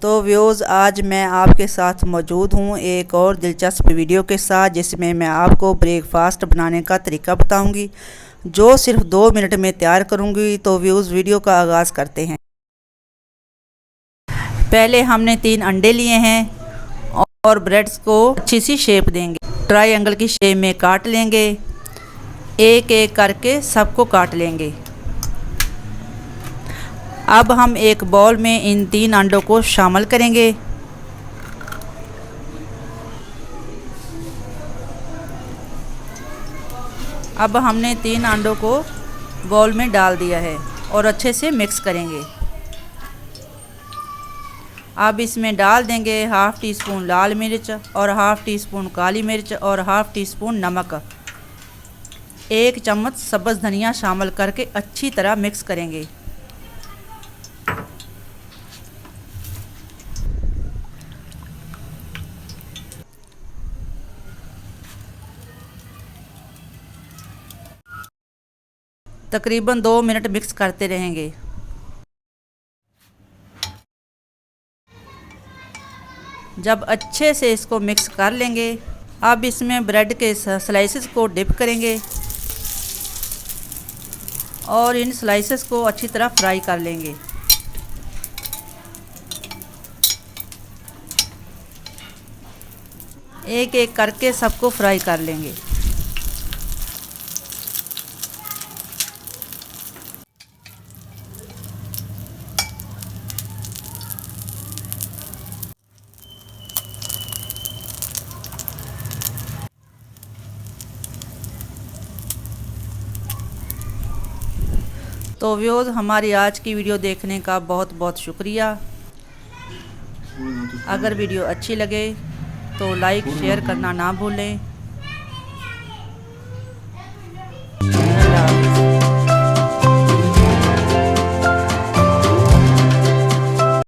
तो व्यूज़ आज मैं आपके साथ मौजूद हूँ एक और दिलचस्प वीडियो के साथ, जिसमें मैं आपको ब्रेकफास्ट बनाने का तरीका बताऊंगी जो सिर्फ 2 मिनट में तैयार करूंगी। तो व्यूज़ वीडियो का आगाज़ करते हैं। पहले हमने 3 अंडे लिए हैं और ब्रेड्स को अच्छी सी शेप देंगे। ट्रायंगल की शेप में काट लेंगे, एक एक करके सबको काट लेंगे। अब हम एक बाउल में इन 3 अंडों को शामिल करेंगे। अब हमने 3 अंडों को बाउल में डाल दिया है और अच्छे से मिक्स करेंगे। अब इसमें डाल देंगे हाफ़ टी स्पून लाल मिर्च और हाफ़ टी स्पून काली मिर्च और हाफ़ टी स्पून नमक। 1 चम्मच सब्ज़ धनिया शामिल करके अच्छी तरह मिक्स करेंगे। तकरीबन 2 मिनट मिक्स करते रहेंगे। जब अच्छे से इसको मिक्स कर लेंगे, अब इसमें ब्रेड के स्लाइसेस को डिप करेंगे और इन स्लाइसेस को अच्छी तरह फ्राई कर लेंगे। एक एक करके सबको फ्राई कर लेंगे। तो व्यूअर्स, हमारी आज की वीडियो देखने का बहुत बहुत शुक्रिया। अगर वीडियो अच्छी लगे तो लाइक शेयर करना ना भूलें।